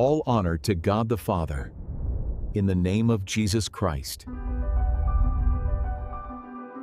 All honor to God the Father, in the name of Jesus Christ.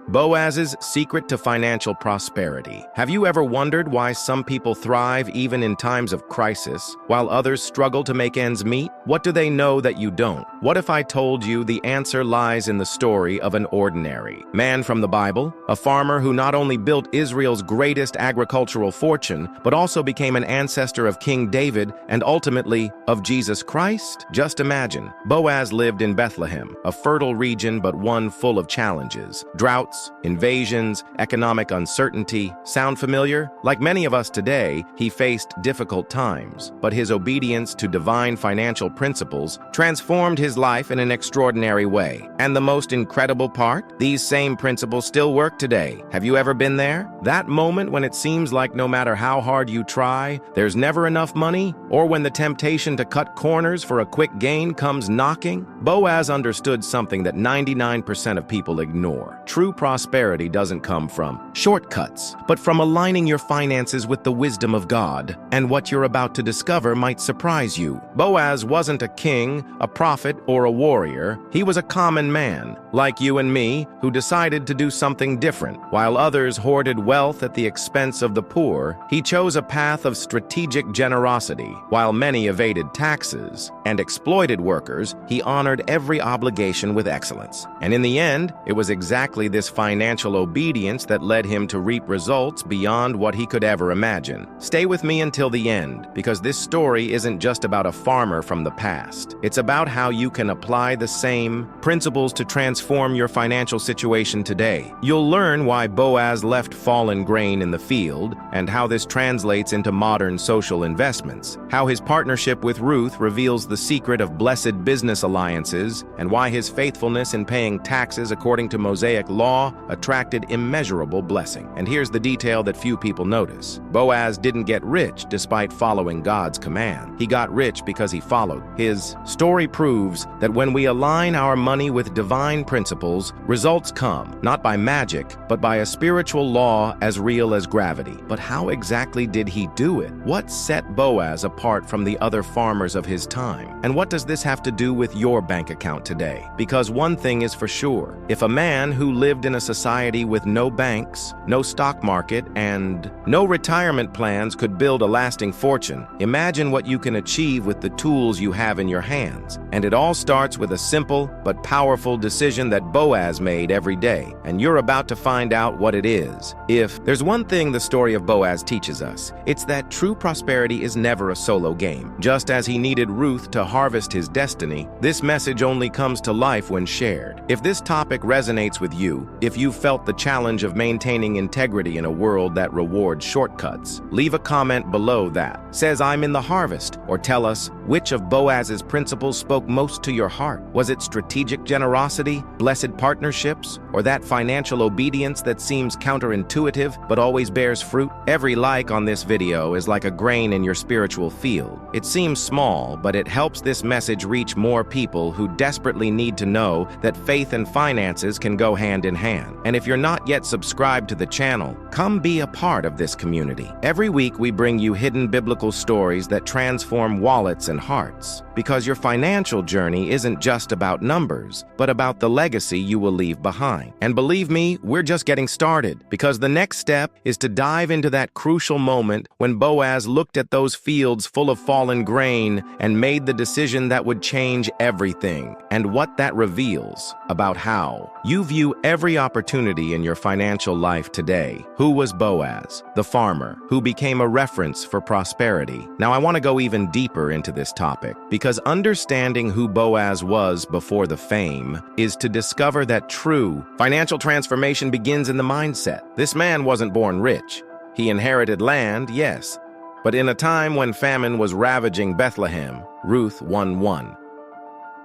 Boaz's secret to financial prosperity. Have you ever wondered why some people thrive even in times of crisis, while others struggle to make ends meet? What do they know that you don't? What if I told you the answer lies in the story of an ordinary man from the Bible, a farmer who not only built Israel's greatest agricultural fortune, but also became an ancestor of King David and ultimately of Jesus Christ? Just imagine. Boaz lived in Bethlehem, a fertile region but one full of challenges. Droughts, invasions, economic uncertainty. Sound familiar? Like many of us today, he faced difficult times, but his obedience to divine financial principles transformed his life in an extraordinary way. And the most incredible part? These same principles still work today. Have you ever been there? That moment when it seems like no matter how hard you try, there's never enough money, or when the temptation to cut corners for a quick gain comes knocking? Boaz understood something that 99% of people ignore. True prosperity doesn't come from shortcuts, but from aligning your finances with the wisdom of God, and what you're about to discover might surprise you. Boaz wasn't a king, a prophet, or a warrior. He was a common man, like you and me, who decided to do something different. While others hoarded wealth at the expense of the poor, he chose a path of strategic generosity. While many evaded taxes and exploited workers, he honored every obligation with excellence. And in the end, it was exactly this financial obedience that led him to reap results beyond what he could ever imagine. Stay with me until the end, because this story isn't just about a farmer from the past. It's about how you can apply the same principles to transform your financial situation today. You'll learn why Boaz left fallen grain in the field, and how this translates into modern social investments, how his partnership with Ruth reveals the secret of blessed business alliances, and why his faithfulness in paying taxes according to Mosaic law attracted immeasurable blessing. And here's the detail that few people notice. Boaz didn't get rich despite following God's command. He got rich because he followed. His story proves that when we align our money with divine principles, results come, not by magic, but by a spiritual law as real as gravity. But how exactly did he do it? What set Boaz apart from the other farmers of his time? And what does this have to do with your bank account today? Because one thing is for sure, if a man who lived in a society with no banks, no stock market, and no retirement plans could build a lasting fortune, imagine what you can achieve with the tools you have in your hands. And it all starts with a simple but powerful decision that Boaz made every day, and you're about to find out what it is. If there's one thing the story of Boaz teaches us, it's that true prosperity is never a solo game. Just as he needed Ruth to harvest his destiny, this message only comes to life when shared. If this topic resonates with you, if you've felt the challenge of maintaining integrity in a world that rewards shortcuts, leave a comment below that says I'm in the harvest, or tell us which of Boaz's principles spoke most to your heart. Was it strategic generosity, blessed partnerships, or that financial obedience that seems counterintuitive but always bears fruit? Every like on this video is like a grain in your spiritual field. It seems small, but it helps this message reach more people who desperately need to know that faith and finances can go hand in hand. And if you're not yet subscribed to the channel, come be a part of this community. Every week we bring you hidden biblical stories that transform wallets and hearts. Because your financial journey isn't just about numbers, but about the legacy you will leave behind. And believe me, we're just getting started, because the next step is to dive into that crucial moment when Boaz looked at those fields full of fallen grain and made the decision that would change everything, and what that reveals about how you view every opportunity in your financial life today. Who was Boaz, the farmer, who became a reference for prosperity? Now I want to go even deeper into this topic, because understanding who Boaz was before the fame is to discover that true financial transformation begins in the mindset. This man wasn't born rich. He inherited land, yes, but in a time when famine was ravaging Bethlehem, Ruth 1:1.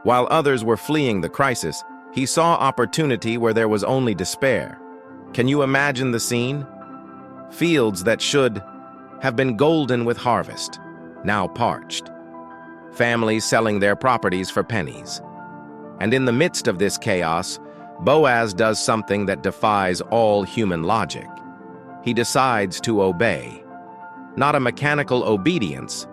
While others were fleeing the crisis, he saw opportunity where there was only despair. Can you imagine the scene? Fields that should have been golden with harvest, now parched. Families selling their properties for pennies. And in the midst of this chaos, Boaz does something that defies all human logic. He decides to obey. Not a mechanical obedience,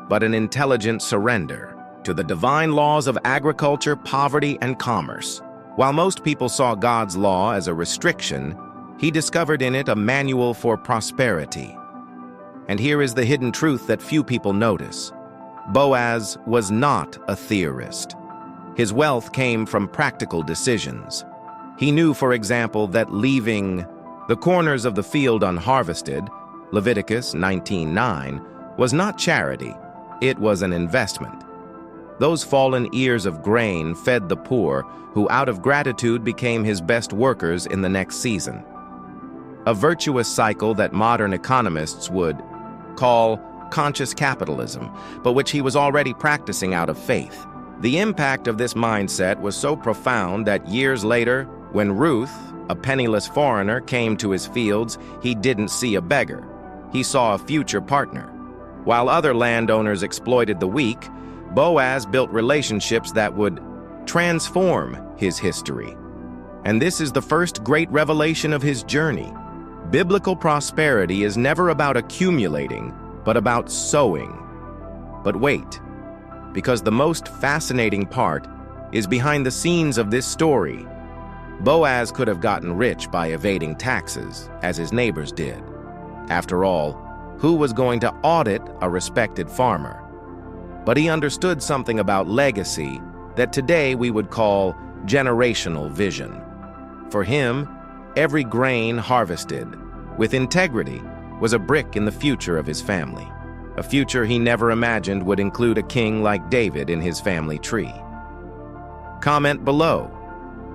but an intelligent surrender to the divine laws of agriculture, poverty, and commerce. While most people saw God's law as a restriction, he discovered in it a manual for prosperity. And here is the hidden truth that few people notice. Boaz was not a theorist. His wealth came from practical decisions. He knew, for example, that leaving the corners of the field unharvested, Leviticus 19:9, was not charity, it was an investment. Those fallen ears of grain fed the poor, who out of gratitude became his best workers in the next season. A virtuous cycle that modern economists would call conscious capitalism, but which he was already practicing out of faith. The impact of this mindset was so profound that years later, when Ruth, a penniless foreigner, came to his fields, he didn't see a beggar. He saw a future partner. While other landowners exploited the weak, Boaz built relationships that would transform his history. And this is the first great revelation of his journey. Biblical prosperity is never about accumulating, but about sowing. But wait, because the most fascinating part is behind the scenes of this story. Boaz could have gotten rich by evading taxes, as his neighbors did. After all, who was going to audit a respected farmer? But he understood something about legacy that today we would call generational vision. For him, every grain harvested with integrity was a brick in the future of his family, a future he never imagined would include a king like David in his family tree. Comment below.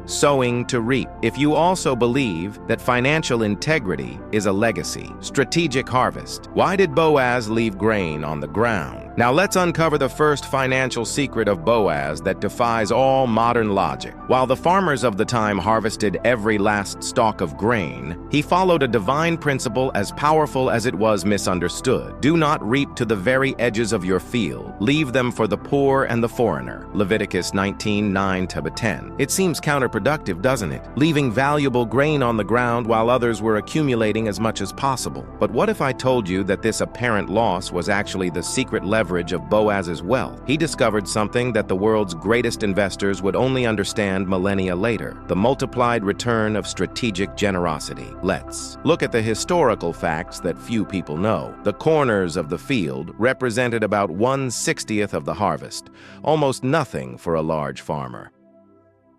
Sowing to reap. If you also believe that financial integrity is a legacy, strategic harvest, why did Boaz leave grain on the ground? Now let's uncover the first financial secret of Boaz that defies all modern logic. While the farmers of the time harvested every last stalk of grain, he followed a divine principle as powerful as it was misunderstood. Do not reap to the very edges of your field. Leave them for the poor and the foreigner. Leviticus 19:9-10. It seems counterproductive, doesn't it? Leaving valuable grain on the ground while others were accumulating as much as possible. But what if I told you that this apparent loss was actually the secret leverage of Boaz's wealth? He discovered something that the world's greatest investors would only understand millennia later: the multiplied return of strategic generosity. Let's look at the historical facts that few people know. The corners of the field represented about 1/60th of the harvest, almost nothing for a large farmer.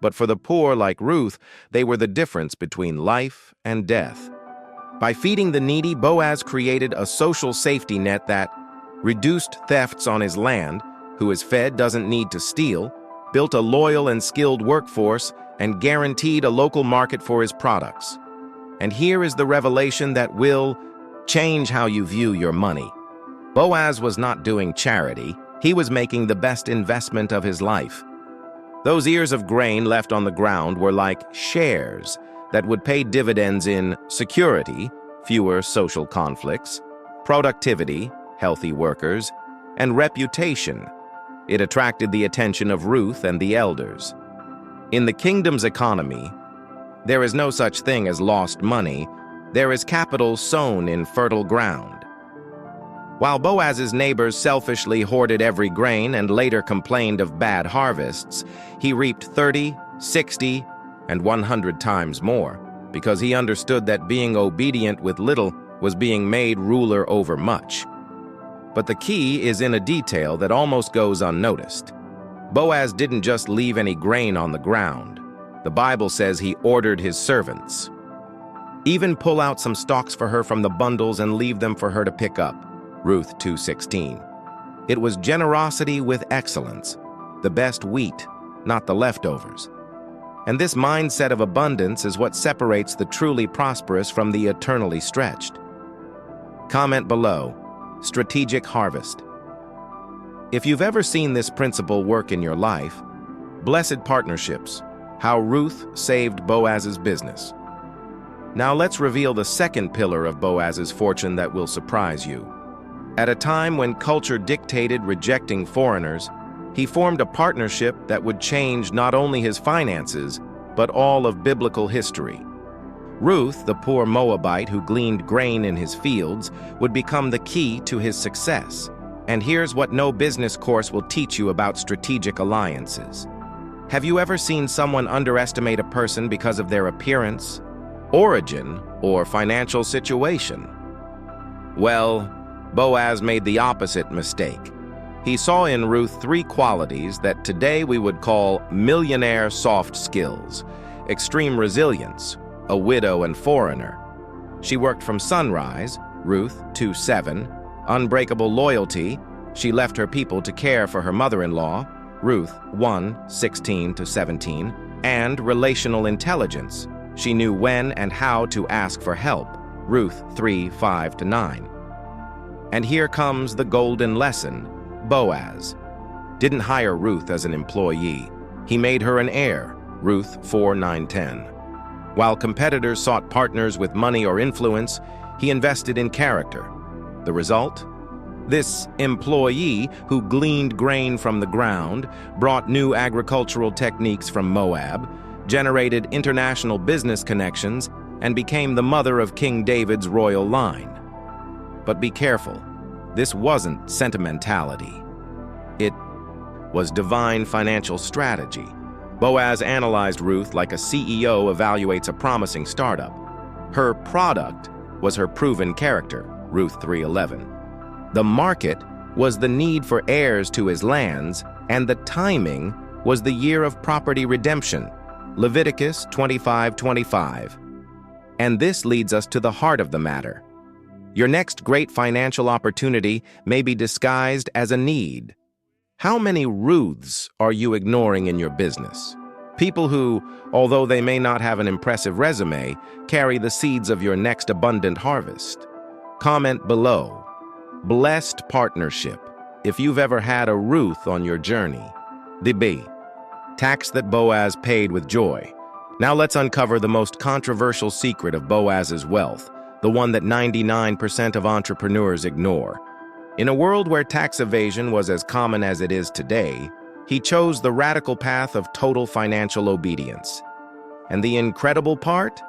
But for the poor like Ruth, they were the difference between life and death. By feeding the needy, Boaz created a social safety net that reduced thefts on his land, who is fed doesn't need to steal, built a loyal and skilled workforce, and guaranteed a local market for his products. And here is the revelation that will change how you view your money. Boaz was not doing charity, he was making the best investment of his life. Those ears of grain left on the ground were like shares that would pay dividends in security, fewer social conflicts, productivity, healthy workers, and reputation. It attracted the attention of Ruth and the elders. In the kingdom's economy, there is no such thing as lost money. There is capital sown in fertile ground. While Boaz's neighbors selfishly hoarded every grain and later complained of bad harvests, he reaped 30, 60, and 100 times more, because he understood that being obedient with little was being made ruler over much. But the key is in a detail that almost goes unnoticed. Boaz didn't just leave any grain on the ground. The Bible says he ordered his servants. Even pull out some stalks for her from the bundles and leave them for her to pick up. Ruth 2:16. It was generosity with excellence, the best wheat, not the leftovers. And this mindset of abundance is what separates the truly prosperous from the eternally stretched. Comment below. Strategic harvest. If you've ever seen this principle work in your life, blessed partnerships, how Ruth saved Boaz's business. Now let's reveal the second pillar of Boaz's fortune that will surprise you. At a time when culture dictated rejecting foreigners, he formed a partnership that would change not only his finances, but all of biblical history. Ruth, the poor Moabite who gleaned grain in his fields, would become the key to his success. And here's what no business course will teach you about strategic alliances. Have you ever seen someone underestimate a person because of their appearance, origin, or financial situation? Well, Boaz made the opposite mistake. He saw in Ruth three qualities that today we would call millionaire soft skills: extreme resilience, a widow and foreigner. She worked from sunrise, Ruth 2:7, unbreakable loyalty, she left her people to care for her mother-in-law, Ruth 1:16-17, and relational intelligence. She knew when and how to ask for help, Ruth 3:5-9. And here comes the golden lesson. Boaz didn't hire Ruth as an employee. He made her an heir, Ruth 4:9-10. While competitors sought partners with money or influence, he invested in character. The result? This employee, who gleaned grain from the ground, brought new agricultural techniques from Moab, generated international business connections, and became the mother of King David's royal line. But be careful, this wasn't sentimentality. It was divine financial strategy. Boaz analyzed Ruth like a CEO evaluates a promising startup. Her product was her proven character, Ruth 3:11. The market was the need for heirs to his lands, and the timing was the year of property redemption, Leviticus 25:25. And this leads us to the heart of the matter. Your next great financial opportunity may be disguised as a need. How many Ruths are you ignoring in your business? People who, although they may not have an impressive resume, carry the seeds of your next abundant harvest. Comment below. Blessed partnership, if you've ever had a Ruth on your journey. The B. Tax that Boaz paid with joy. Now let's uncover the most controversial secret of Boaz's wealth, the one that 99% of entrepreneurs ignore. In a world where tax evasion was as common as it is today, he chose the radical path of total financial obedience. And the incredible part?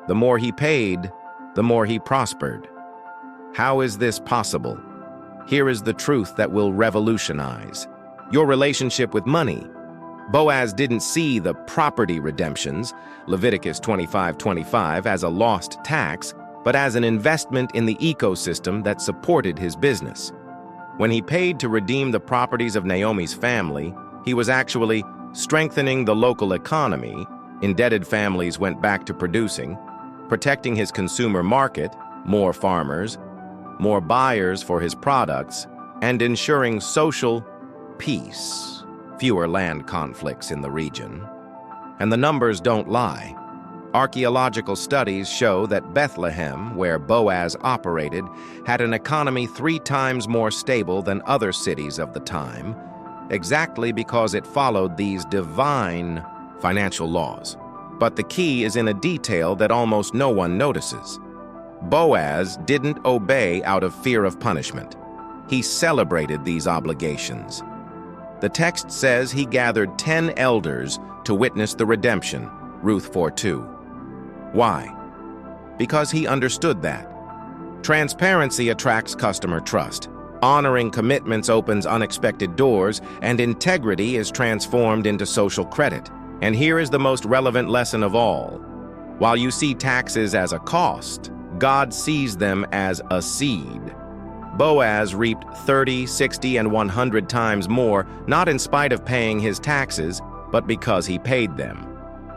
The more he paid, the more he prospered. How is this possible? Here is the truth that will revolutionize your relationship with money. Boaz didn't see the property redemptions, Leviticus 25:25, as a lost tax, but as an investment in the ecosystem that supported his business. When he paid to redeem the properties of Naomi's family, he was actually strengthening the local economy. Indebted families went back to producing, protecting his consumer market, more farmers, more buyers for his products, and ensuring social peace, fewer land conflicts in the region. And the numbers don't lie. Archaeological studies show that Bethlehem, where Boaz operated, had an economy 3 times more stable than other cities of the time, exactly because it followed these divine financial laws. But the key is in a detail that almost no one notices. Boaz didn't obey out of fear of punishment. He celebrated these obligations. The text says he gathered 10 elders to witness the redemption, Ruth 4:2. Why? Because he understood that transparency attracts customer trust, honoring commitments opens unexpected doors, and integrity is transformed into social credit. And here is the most relevant lesson of all. While you see taxes as a cost, God sees them as a seed. Boaz reaped 30, 60, and 100 times more, not in spite of paying his taxes, but because he paid them.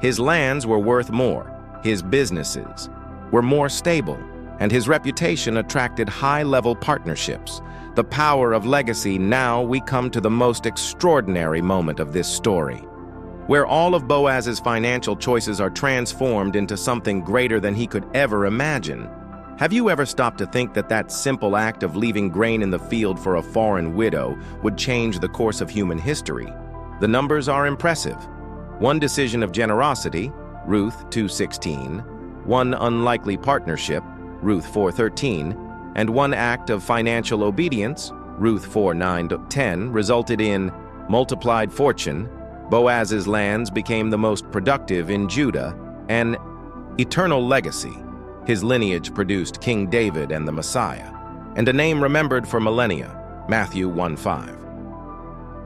His lands were worth more, his businesses were more stable, and his reputation attracted high-level partnerships. The power of legacy. Now we come to the most extraordinary moment of this story, where all of Boaz's financial choices are transformed into something greater than he could ever imagine. Have you ever stopped to think that that simple act of leaving grain in the field for a foreign widow would change the course of human history? The numbers are impressive. One decision of generosity, Ruth 2:16, one unlikely partnership, Ruth 4:13, and one act of financial obedience, Ruth 4:9-10, resulted in multiplied fortune. Boaz's lands became the most productive in Judah, an eternal legacy. His lineage produced King David and the Messiah, and a name remembered for millennia. Matthew 1:5.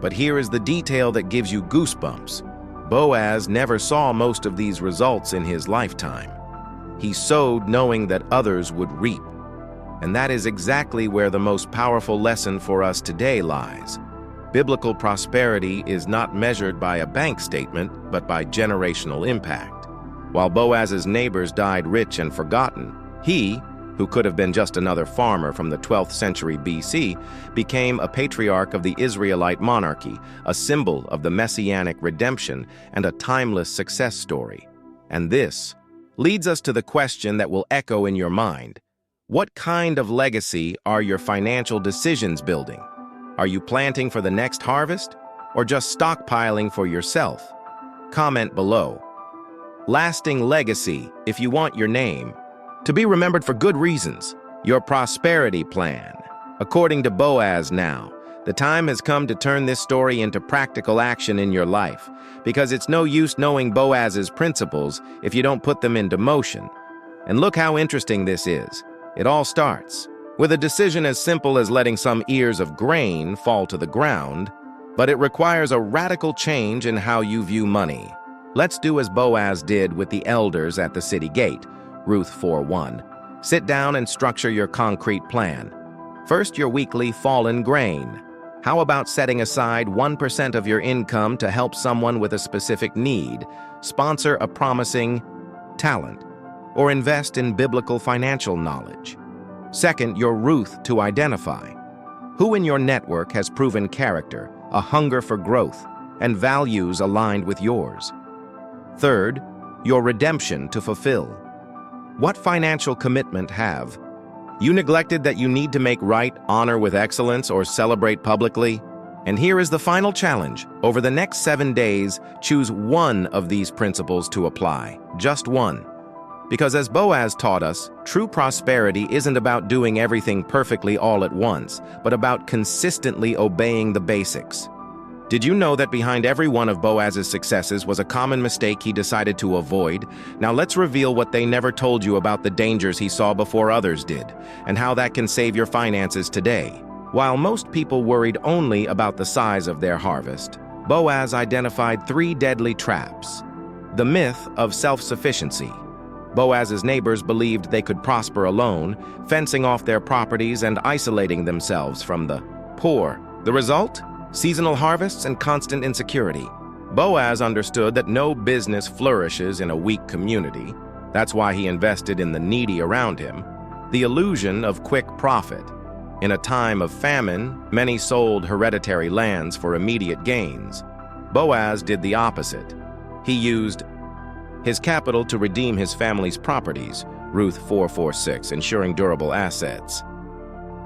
But here is the detail that gives you goosebumps. Boaz never saw most of these results in his lifetime. He sowed knowing that others would reap. And that is exactly where the most powerful lesson for us today lies. Biblical prosperity is not measured by a bank statement, but by generational impact. While Boaz's neighbors died rich and forgotten, he, who could have been just another farmer from the 12th century BC, became a patriarch of the Israelite monarchy, a symbol of the messianic redemption and a timeless success story. And this leads us to the question that will echo in your mind. What kind of legacy are your financial decisions building? Are you planting for the next harvest, or just stockpiling for yourself? Comment below. Lasting legacy, if you want your name to be remembered for good reasons, your prosperity plan. According to Boaz now, the time has come to turn this story into practical action in your life, because it's no use knowing Boaz's principles if you don't put them into motion. And look how interesting this is. It all starts with a decision as simple as letting some ears of grain fall to the ground, but it requires a radical change in how you view money. Let's do as Boaz did with the elders at the city gate. Ruth 4:1. Sit down and structure your concrete plan. First, your weekly fallen grain. How about setting aside 1% of your income to help someone with a specific need, sponsor a promising talent, or invest in biblical financial knowledge? Second, your Ruth to identify. Who in your network has proven character, a hunger for growth, and values aligned with yours? Third, your redemption to fulfill. What financial commitment have you neglected that you need to make right, honor with excellence, or celebrate publicly? And here is the final challenge. Over the next 7 days, choose one of these principles to apply. Just one. Because as Boaz taught us, true prosperity isn't about doing everything perfectly all at once, but about consistently obeying the basics. Did you know that behind every one of Boaz's successes was a common mistake he decided to avoid? Now let's reveal what they never told you about the dangers he saw before others did, and how that can save your finances today. While most people worried only about the size of their harvest, Boaz identified 3 deadly traps. The myth of self-sufficiency. Boaz's neighbors believed they could prosper alone, fencing off their properties and isolating themselves from the poor. The result? Seasonal harvests and constant insecurity. Boaz understood that no business flourishes in a weak community. That's why he invested in the needy around him. The illusion of quick profit. In a time of famine, many sold hereditary lands for immediate gains. Boaz did the opposite. He used his capital to redeem his family's properties, Ruth 4:6, ensuring durable assets.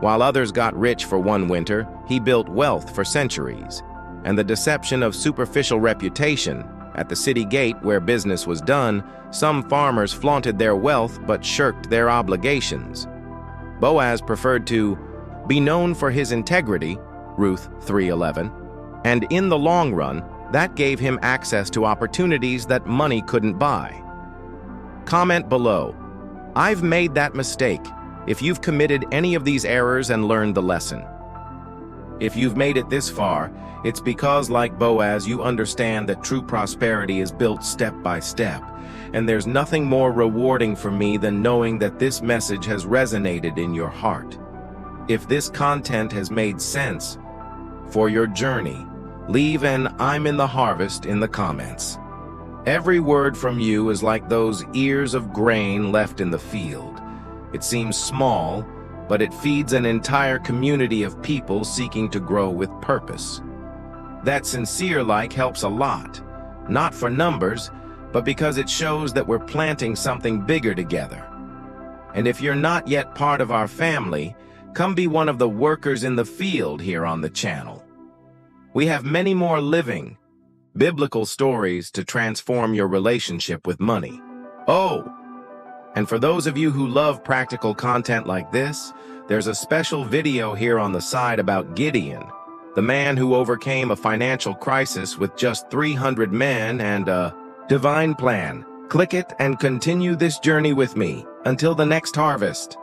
While others got rich for one winter, he built wealth for centuries. And the deception of superficial reputation. At the city gate where business was done, some farmers flaunted their wealth but shirked their obligations. Boaz preferred to be known for his integrity, Ruth 3:11, and in the long run, that gave him access to opportunities that money couldn't buy. Comment below. I've made that mistake. If you've committed any of these errors and learned the lesson. If you've made it this far, it's because, like Boaz, you understand that true prosperity is built step by step, and there's nothing more rewarding for me than knowing that this message has resonated in your heart. If this content has made sense for your journey, leave an "I'm in the harvest" in the comments. Every word from you is like those ears of grain left in the field. It seems small, but it feeds an entire community of people seeking to grow with purpose. That sincere like helps a lot, not for numbers, but because it shows that we're planting something bigger together. And if you're not yet part of our family, come be one of the workers in the field here on the channel. We have many more living, biblical stories to transform your relationship with money. Oh! And for those of you who love practical content like this, there's a special video here on the side about Gideon, the man who overcame a financial crisis with just 300 men and a divine plan. Click it and continue this journey with me until the next harvest.